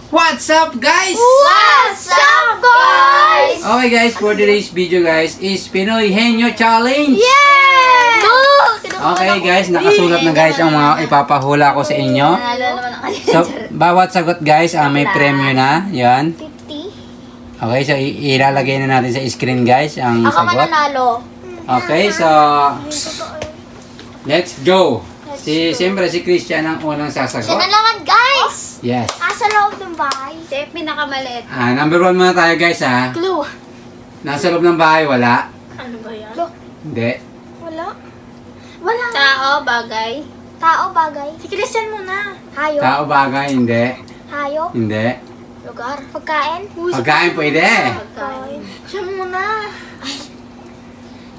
What's up guys? What's up guys? Okay guys, for today's video guys is Pinoy Henyo Challenge. Yeah! Okay guys, nakasulat na guys ang mga ipapahula ko sa inyo. So, bawat sagot guys, may premyo na. Yan. 50. Okay, so ilalagay na natin sa screen guys ang Ako sagot. mananalo. Okay, so let's go. Siyempre si Christian ang unang sasagot. Siya na naman guys! Yes. Sa loob ng bahay. Siya pinakamaliit. Number 1 muna tayo guys ha. Clue. Nasa loob ng bahay, wala. Ano ba yan? Hindi. Wala. Wala. Tao, bagay. Tao, bagay. Si Christian muna. Hayop. Tao, bagay, hindi. Hayop. Hindi. Lugar. Pagkain. Pagkain pwede. Pagkain. Siya muna.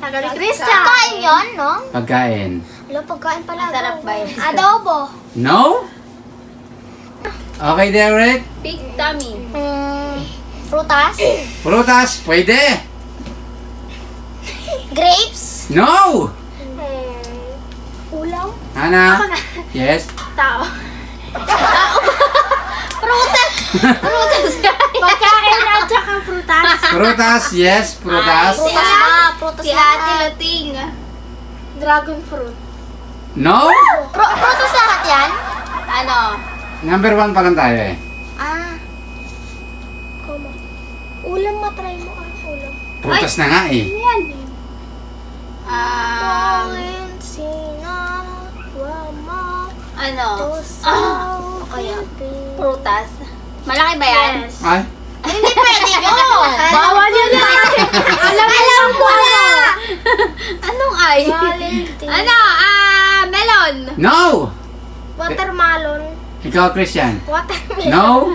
Tagal ni Christian. Pagkain yun, no? Pagkain. Wala, pagkain pala. Sarap ba yun? Adobo. No? Okay, Derek. Big tummy. Frutas. Prutas, pwede. Grapes. No! Ulam. Ana? Yes. Tao. Prutas. Prutas. Pagkain at saka prutas. Prutas, yes. Prutas. Prutas na. Prutas si Ate Luting. Dragon fruit. No? Prutas lahat yan? Ano? Number 1 pa lang tayo eh. Koma. Ulam matry mo ang ulam. Prutas na nga eh. Yan. Valentina, Rama, ano? Kaya, prutas. Malaki ba yan? Yes. Ay? Hindi pwede yun! Bawal yun na! Alam mo na! Anong ay? Ano? Melon! No! Watermelon. Ikaw, Christian. Watermelon. No?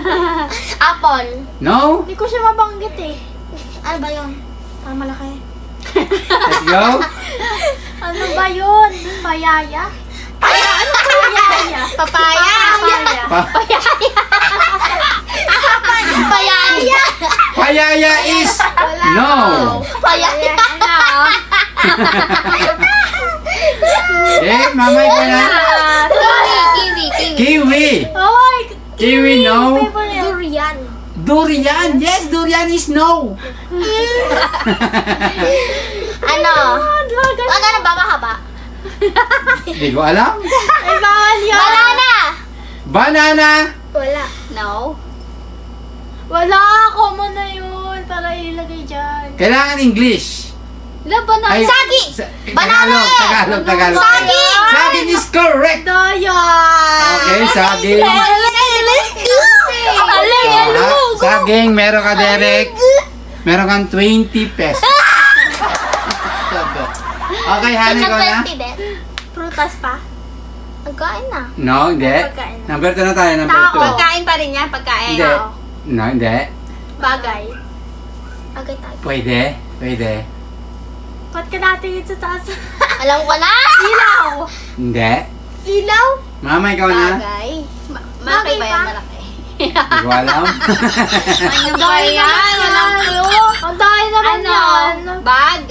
Apple. No? Hindi ko siya mabanggit eh. Ano ba yun? Malaki. Let's go. Ano ba yun? Payaya? Ano payaya? Papaya. Payaya. Payaya is no. Payaya. Eh, mamay ko na. Kiwi. Oy! Kiwi, no. Durian. Durian. Yes, durian is no. Ano? Wag ka na ba mahaba? Hindi ko alam. Ay, bawal yun. Banana. Banana. Wala. No. Wala. Common na yun. Para ilagay dyan. Kailangan English. Banana. Ay, Sagi. Banana. Tagalog. Saging. Saging is correct. Dayan. Okay, saging. Saging, meron ka, Derek. Meron kang 20 pesos. Okay, Hani, ko na. Prutas pa? Pagkain na. No, hindi. Pagkain na. Number 2 na tayo, number 2. Pagkain pa rin yan, pagkain. Hindi. No, hindi. Bagay. Bagay tayo. Pwede. Ba't ka natin sa taas? Alam ko na! Ilaw! Hindi. Ilaw? Mama, ikaw na. Bagay. Malaki ba yan? Malaki. Hindi ko alam. Ano ba yan? Walang clue. Ang dahil naman yan. Bag?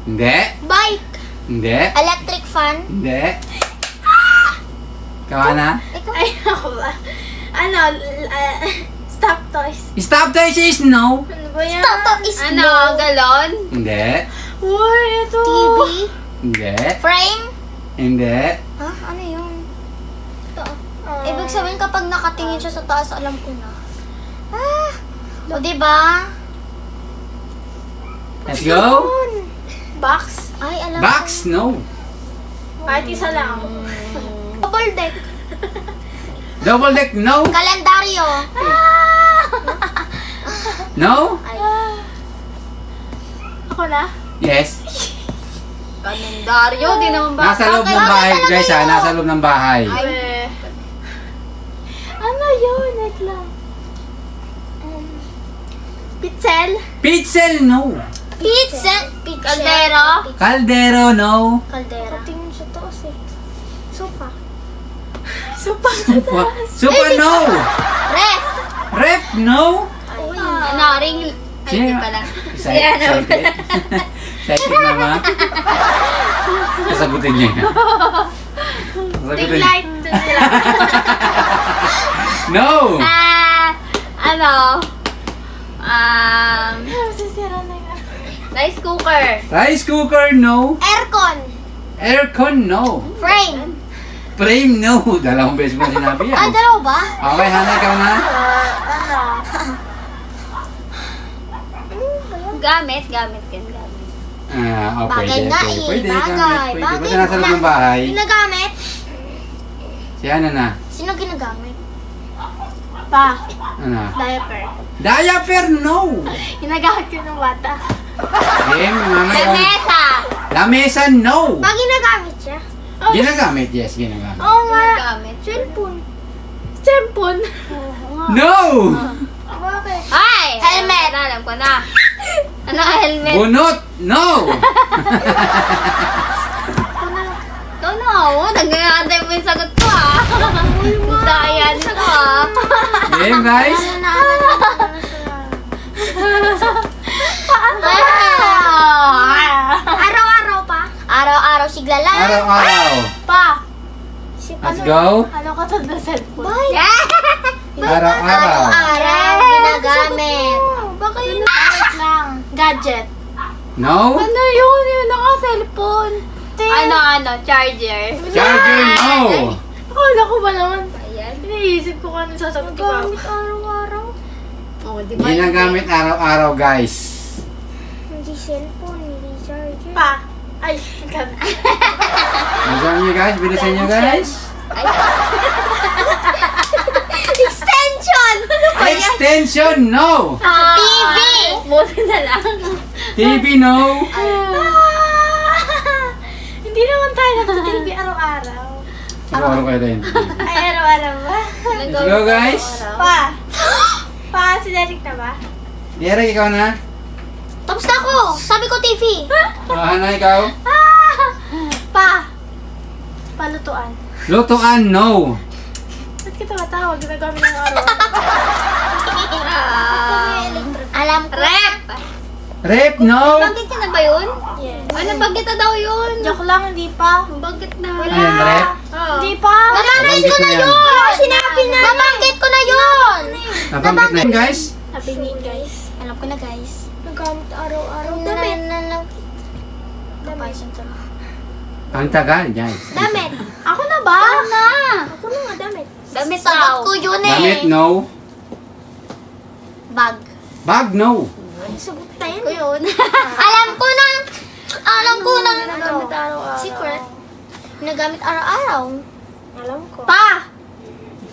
Hindi. Bike? Hindi. Electric fan? Hindi. Ikaw na. Ay, ako ba? Ano? Stop toys. Stop toys is no. Ano ba yan? Stop toys is no. Galon? Hindi. Uy, ito. TV? Hindi. Frame? Hindi. Ha? Ano yun? Ito. Ibig sabihin kapag nakatingin siya sa taas, alam ko na. O diba? Let's go. Box? Ay, alam Box, no. Kahit isa lang. Double deck. Double deck, no. Kalendaryo. No. Ako na? Yes. Kalendaryo, di naman ba? Nasa loob ng bahay, guys ha. Nasa loob ng bahay. Ano yun? Wait lang. Pitzel? Pitzel, no. Pitzel? Kaldero? Caldero, no. Kaldera. Tingin sa taas eh. Sopa. Supa, no. Ref? Rep, no. Ano, ring... Ay, hindi pala. Excited. Excited, mama. sasagutin niya. Ting light. No! Ano? Sisira na yun. Rice cooker. Rice cooker, no. Aircon. Aircon, no. Frame. Frame, no. Dalawang beses mo sinabi yan. Dalawa ba? Okay, Hana, ikaw na. Gamit yan, gamit. Okay. Bagay nga eh. Pwede, Bagay. pwede. Bagay. Basta nasa loob ng bahay. Ginagamit? Si Hana na. Sino ginagamit? Pa. Ano? Diaper. Diaper, no. Ginagamit ko ng bata. Game, mamay. Lamesa. Lamesa, no. Pag ginagamit siya? Ginagamit, yes, ginagamit. Oo nga. Ginagamit. Cellphone. Cellphone. No! Bakit? Ay! Helmet. Alam ko na. Ano helmet? Bunot, no. Ikaw na ako. Nagkakantay mo yung sagot ko ah. Dayan ko ah. Game, guys. Araw-araw pa? Araw-araw sigla lang. Araw-araw. Pa. Let's go. Ano ka sa cellphone? Bye. Araw-araw. Araw ginagamit. Baka yun lang. Gadget. No? Ano yun? Yun naka-cellphone. Ano? Charger. Charger, no. Akala ko ba naman? Ayan. Iniisip ko kung ano sasagot ko ba. Gamit araw-araw. Oh, di ba? Ginagamit araw-araw, guys. Hindi cellphone, hindi charger. Pa. Ay, gamit. Bilisan nyo, guys. Bilisan nyo, guys. Extension! Extension, no. TV! Buti na lang. TV, no. Hindi naman tayo nagtitv araw-araw. Araw-araw kayo din. Ay, araw-araw ba? Let's go, guys. Pa. Pa, si Derek na ba? Derek, ikaw na. Tapos na ako! Sabi ko TV! Hana, ikaw. Pa. Palutuan. Lutuan, no. Ba't kita matawag? Ginagawa ng araw-araw. Alam ko. Rep! Rep, no. Bagit ka na ba yun? Yes. Ano, bagit na daw yun? Joke lang, hindi pa. Bagit na. Ayan, rep. Hindi pa. Nabanggit ko na Nabanggit na yun! yan. Sinabi na! Nabanggit ko na yun! Nabanggit na yun, guys. Sabi ni guys. Alam ko na guys. Nagamit araw-araw. Damit. Damit. Ang tagal, guys. Damit. Ako na ba? Ako na. Ako na nga, damit. Damit sagot ko yun eh. Damit, no. Bag. Bag, no. Sagot tayo. Ko yun. Alam ko na. Alam ko na. Nagamit araw-araw. Secret. Nagamit araw-araw. Alam ko. Pa!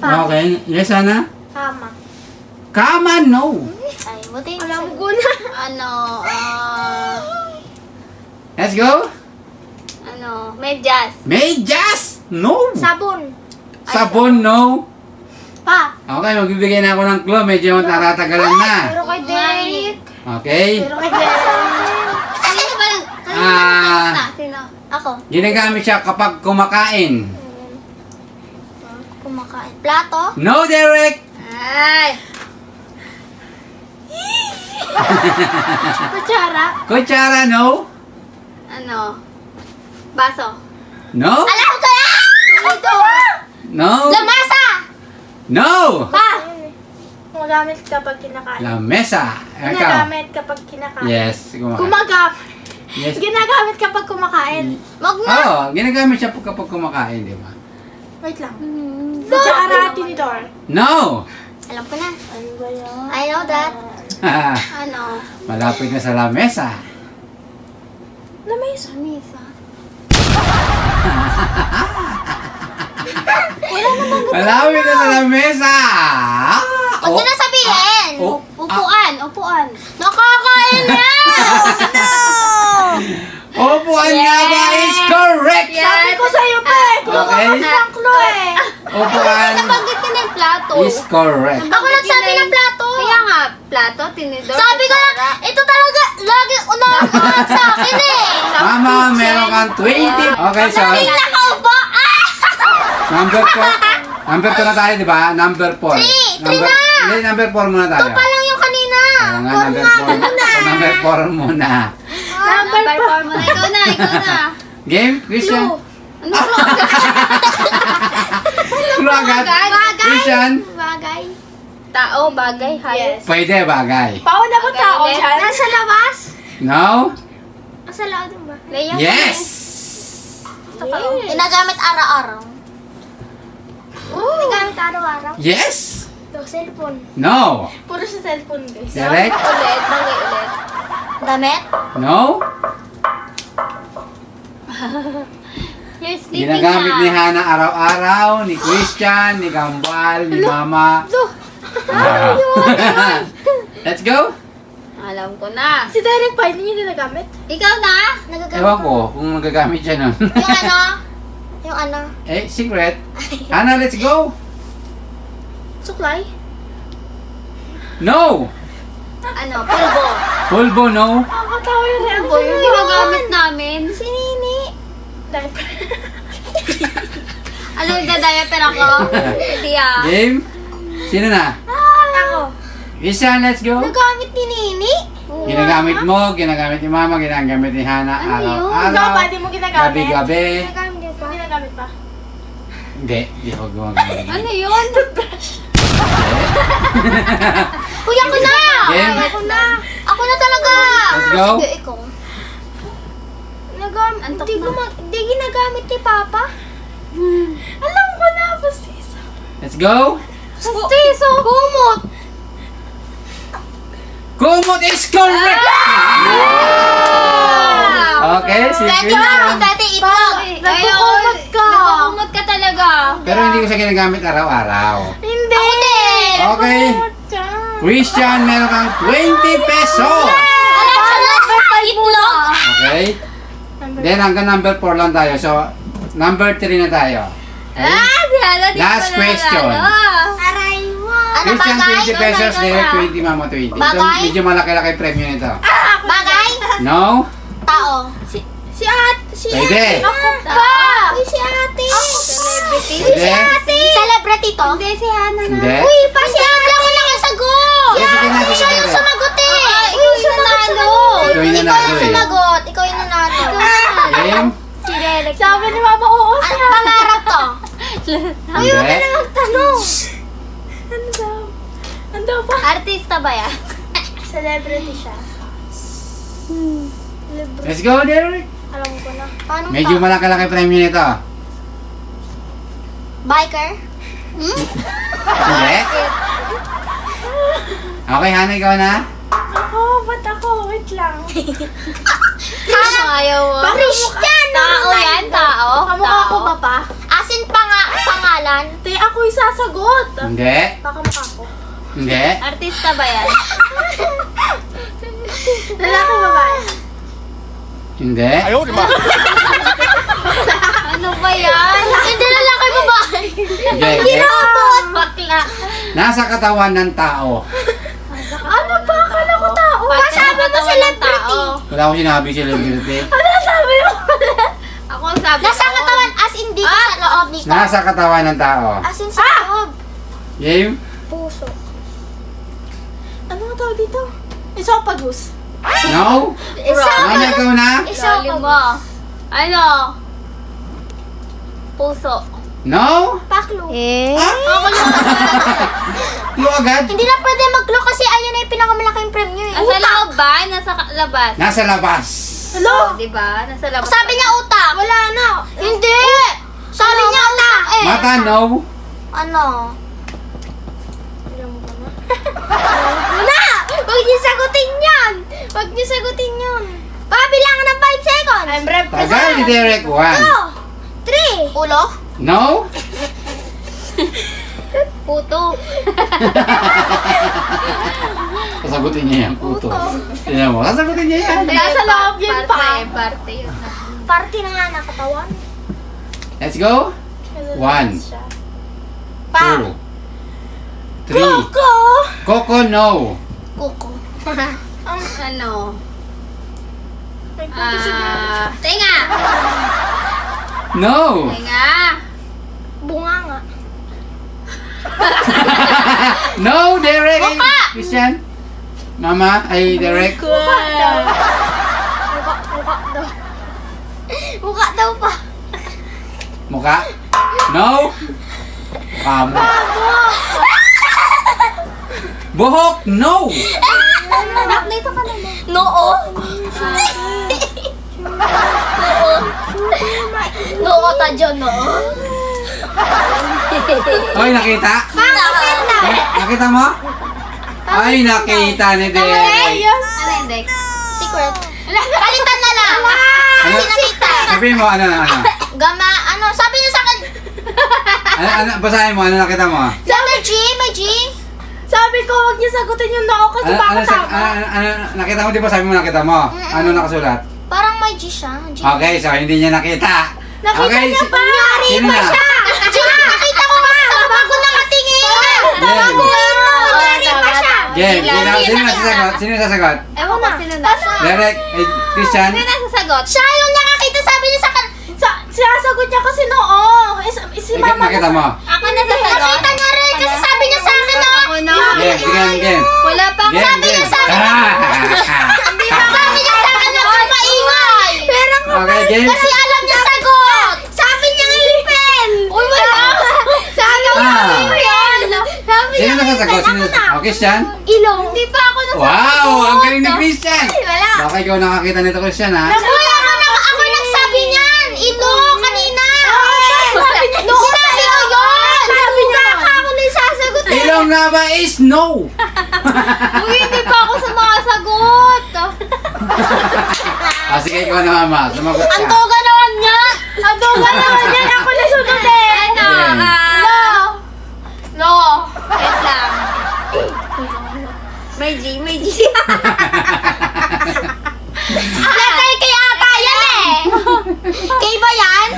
Okay. Yes, Hana. Kama. Kama, no. Ay, buti. Alam ko na. Ano, Let's go. Medyas. Medyas, no. Sabon. Sabon, no. Pa! Okay, magbibigay na ako ng clue. Medyo matatagalan na. Pero kay Derek. Okay. Pero kay Derek. Sino ba lang? Sino? Ako. Ginagamit siya kapag kumakain. Kumakain. Plato? No, Derek. Ay! Kutsara. Kutsara, no. Baso. No. Alam ko na! Ito! No. Lamasa! No. Pa! Gumagamit kapag kinakain. Lamesa. Ikaw. Ginagamit kapag kinakain. Yes. Kumakain. Gumagamit. Yes. Ginagamit kapag kumakain. Wag na! Oo, ginagamit siya kapag kumakain, di ba? Wait lang. Kutsara, tinidor. No. Alam ko na. Ano ba yan? I know that. Malapit na sa lamesa. Lamesa. Malapit na sa lamesa. Wag ko na sabihin! Oh. Upuan. Nakakain na! Upuan nga ba is correct. Sabi ko sa'yo pa eh. Okay. Ang clue eh. Upuan Nabanggit ka ng plato. is correct. Ako nagsabi ng plato! Kaya nga, plato, tinidor. Sabi ko na, ito talaga, lagi unahan sa akin eh! Mama, meron kang 20. Okay, so Ay, nakaupo! Ah! number 4. Number 2 na tayo, di ba? Number 4. Three na! Hindi, number 4 muna tayo. Ito pa lang yung kanina! Oo nga, number 4 muna. Number 4 muna. Ikaw na. Game? Christian? Ano ba? Clue agad? Bagay. Christian? Bagay. Tao, bagay, hayop. Pwede, bagay. Pauna ba tao Bagay. dyan? Nasa labas? No? Nasa loob ba? Leia. Yes! Ginagamit araw-araw. Ginagamit araw-araw. Yes! Ito, cellphone. No? Puro sa cellphone, guys. Direct? Ulit, bagay ulit. Damit? No? You're sleeping Ginagamit ni na. Hana araw-araw, ni Christian, ni Gambal, ni Mama. Let's go? Alam ko na. Si Derek pa, hindi niya ginagamit. Ikaw na? Nagagamit Ewan ko kung magagamit siya nun. Yung ano? Yung ano? Eh, secret. Hana, let's go! Suklay? No! Ano, pulbo. Pulbo, no? Nakakatawa yun eh. Pulbo yung ginagamit namin. Si Nini. Diaper. Ano, nagda-diaper ako? Hindi ah. Game? Sino na? Ako. Christian, let's go! Nagamit ni Nini. Ginagamit mo, ginagamit ni Mama, ginagamit ni Hana Ano yun? araw-araw. Ikaw pa, di mo ginagamit? Gabi-gabi. Nagamit niya pa. Ginagamit pa. Hindi, di ko gumagamit. Ano yun? Uy, ako na! Game? Ako na! Ako na talaga! Let's go. Sige, ikaw. Antok Hindi na. Hindi ginagamit ni Papa. Alam ko na, pastiso. Let's go! Pastiso! Kumot! Kumot is correct! Okay, si Dati Christian. dati itlog. Nagkukumot ka. Nagkukumot ka talaga. Pero hindi ko siya ginagamit araw-araw. Hindi. Ako din! Okay. Christian, meron kang 20 pesos! Alam ko na! Itlog! Okay? Then hanggang number 4 lang tayo. So, number 3 na tayo. Okay? Diana, di Last ko na question. nanalo. Aray mo! Ano Christian, bagay? 20 pesos. Derek, 20. Mama, 20. Ito, Bagay? medyo malaki-laki premium nito. Bagay? No? Tao. Si ate. Si Pwede. Ako pa. Uy, si ate. Celebrity. Pwede? Ate. Celebrity to? Hindi, si Hana na. Hindi? Uy, pa si ate ako nakasagot. Sige, sige na, sige, Siya yung sige. sumagot eh. Ikaw yung nanalo. Ikaw yung Ikaw nanalo yung eh. sumagot. Ikaw yung nanalo. Game? Si Derek. Sabi ni Mama, oo Ano siya. pangarap to? Hindi. Magtanong. Ano daw? Ano daw pa? Artista ba yan? Celebrity siya. Let's go, Derek. Alam ko na. Paano Medyo malaki-laki premium nito. Biker? Hindi? Okay, Hana, ikaw na? Ako, ba't ako? Wait lang. Ayaw mo. Christian! Tao yan, tao. Kamukha ko ba pa? Asin pangalan? Te, ako yung sasagot. Hindi? Baka mukha ko. Hindi? Artista ba yan? Lalaki babae. Hindi? Ano ba yan? Hindi lalaki babae. Hindi, hindi. Bakla. Nasa katawan ng tao. Ano ba? Akala ko tao. Sabi mo celebrity. Wala ko sinabi celebrity. Ano sabi mo? Ako ang sabi Nasa ko. katawan, as in dito sa loob nito. Nasa katawan ng tao. As in sa loob. Game? Puso. Ano ang tawag dito? Esophagus. No? Mama, ikaw na? Sali mo. Ano? Puso. No? Paklo. Clue agad? Hindi na pwede mag-glow kasi ayun na yung pinakamalaking premyo eh. Nasa loob ba? Nasa labas? Nasa labas. Hello? Oh, diba? Nasa labas. Sabi niya utak. Wala na. Hindi. Sabi niya utak eh. Mata, no? Ano? Wala! Huwag niyo sagutin yan! Huwag niyo sagutin yun. Pabilangan ng 5 seconds. I'm rep. Tagal ni Derek. 1. 3. Ulo? No? Puto. Sasagutin niya yan, puto. Tingnan mo, sasagutin niya yan. Nasa loob yun pa. Parte yun. Party na nga nakatawan. Let's go. 1, 2, 3. Coco! Coco, no. Kuko. Ano? Nagpunta si Derek. Tenga! No. Tenga! Bunga nga. No, Derek. Mukha! Christian. Mama, ay Derek. Mukha daw. mukha? No? Pamo. Buhok? No! Nak, dito ka naman. Noo. Noo ta dyan, noo. Oy, nakita? Nakita mo? Ay, nakita ni Derek. Ano yung Dex? Secret. Palitan na lang. Ano? Kasi nakita. Sabihin mo, ano? Gama, ano, sabi niya sa akin, Basahin mo, ano nakita mo? Letter G, may G. Sabi ko, huwag niyo sagutin yung noo kasi baka tama. Nakita mo, di ba sabi mo nakita mo? Ano nakasulat? Parang may G siya. G. Okay, so hindi niya nakita. Nakita niya pa! Sino na? G, nakita ko kasi sa bago nakatingin. Game. Nangyari pa siya. Game. Sino sasagot? Sino sasagot? Ewan ko sino nasa. Derek, Christian? Sino nasasagot? Siya yung nakakita, sabi niya sa akin. Sinasagot niya kasi noo. Si mama Nakita mo? Ako nasasagot? Nakita niya rin kasi sabi niya sa akin na. Ako na. Game. Wala pa. Game. Sabi niya sa akin. Sabi niya sa akin na maingay. Pero Okay, game. kasi alam niya sagot. Sabi niya ngipin. Uy, wala. Sabi ko yun. Sabi Sino nasasagot? Okay, Christian? ilong. Hindi pa ako nasasagot. Wow! Ang galing ni Christian! Wala. Baka ikaw nakakita nito, Christian, ha? Uy, ako nagsabi niyan. Ito, kanina. Sabi niya. Sinabi ko yun. Sabi niya. Ako na yung sasagot. Ilong nga ba is no? Uy, hindi pa ako sumasagot. Sige, ikaw na, mama. Sumagot ka. Ang toga naman niya. Ang duga naman yan. Ako na sunod eh. Ano? No. Wait lang. May G. Letter K ata yan eh. K ba yan?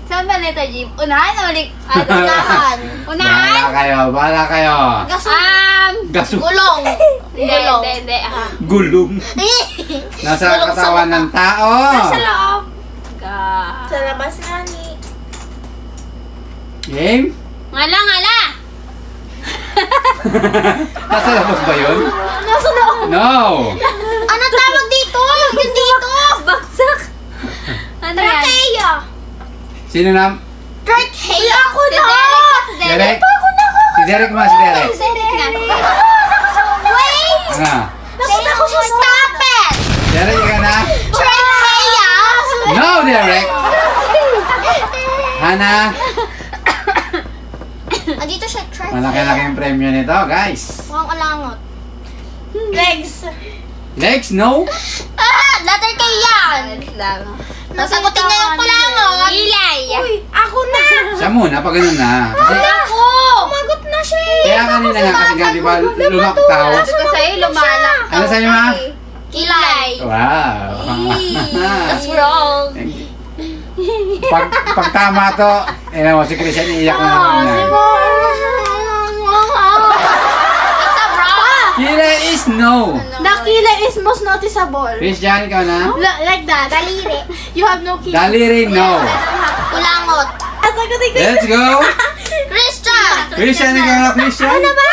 Saan ba letter G? Unahan o ulit? Unahan. Unahan? Bahala kayo. Gaso. Gulong. Hindi. Gulong. Nasa Gulong sa katawan mata. ng tao. Sa loob. Ga. Sa labas nga ni. Game? Ngala. Nasa labas ba yun? Nasa loob. No! Ano tawag dito? Yung dito. Bagsak. Ano yan? Trachea. Sino na? Trachea. Ako Si na. Derek? Derek. Si Derek mo, si Derek. Si Derek nga. Wait. Ano? Nakita ko siya. Stop it. Derek ka na? Trachea. No, Derek! Hana, Dito siya. Trachea. malaki-laki yung premyo nito, guys. Mukhang alangot. Legs. Legs, no? Letter K yan. Wait lang. Nasagutin niya yung kulangot. Ilay. Uy, ako na. Siya muna, pag ganun na. Kasi, Ako. Umagot na siya. kaya kanina nga, kasi nga, di ba, lumaktaw? Sabi ko sa'yo, lumalak. Ano sa'yo, ma? Kilay. Wow! That's wrong. Pag tama to, mo, si Christian iiyak na naman na. It's a bra. Kila is no! The kila is most noticeable. Christian, ikaw na? Like that. Daliri. You have no kila. Daliri, no! Kulangot. Sagutin ko. Let's go! Christian. Christian, ikaw na, Christian? Ano ba?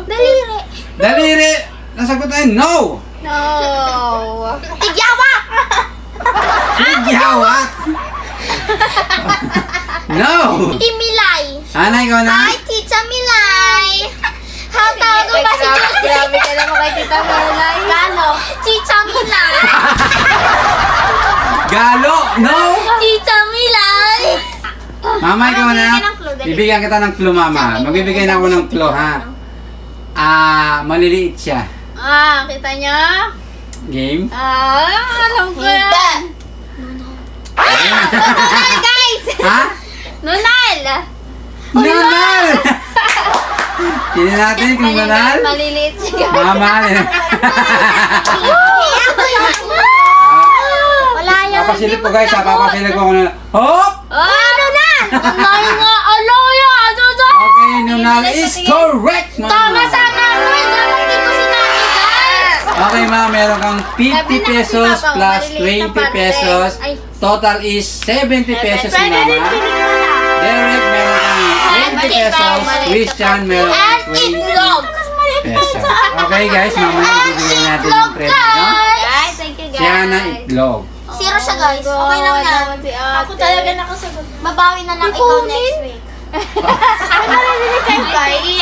Daliri. Daliri! Nasagot na yun, no! No. Tigyawa. Higyawa! No! Imilay. Ana, ikaw na? Hi, Tita Milay. How tawag mo ba si Tita? Grabe ka naman kay Tita Milay. Galo. Tita Milay. Galo! No! Tita Milay. Mama, ikaw na? Bibigyan ng clue, dali. Bibigyan kita ng clue, mama. Magbibigay na ako ng clue, ha? Maliliit siya. Kita niya? Game? Alam ko yan. Nunal, guys! Ha? Nunal! Nunal! Tingnan natin kung nunal. Maliliit siya. Mama, Wala yan. papasilip ko guys, ha? Papasilip ko na. Hop! Nunal! Nunal nga! Alo yan! Ano to? Okay, nunal is correct, mama. Tama sana. Dapat di ko sinabi, guys. Okay, ma'am, meron kang 50 pesos plus 20 pesos. Total is 70 pesos si Pwede rin mama. piling mo na. Derek, meron kang 20 pesos. Christian, meron And kang 20 itlog. pesos. Okay, guys, mamaya bibigyan natin ng premyo. Guys, thank you guys. Siya na itlog. Si Zero siya, guys. Okay lang yan. Ako talaga nakasagot. Babawi na lang ikaw next week.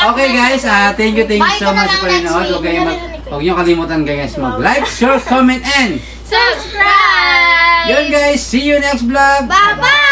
Okay guys, thank you Bye so ka na much lang for next panonood. week. Huwag niyo kalimutan guys mag-like, share, comment, and Subscribe! yun guys, see you next vlog. Bye-bye!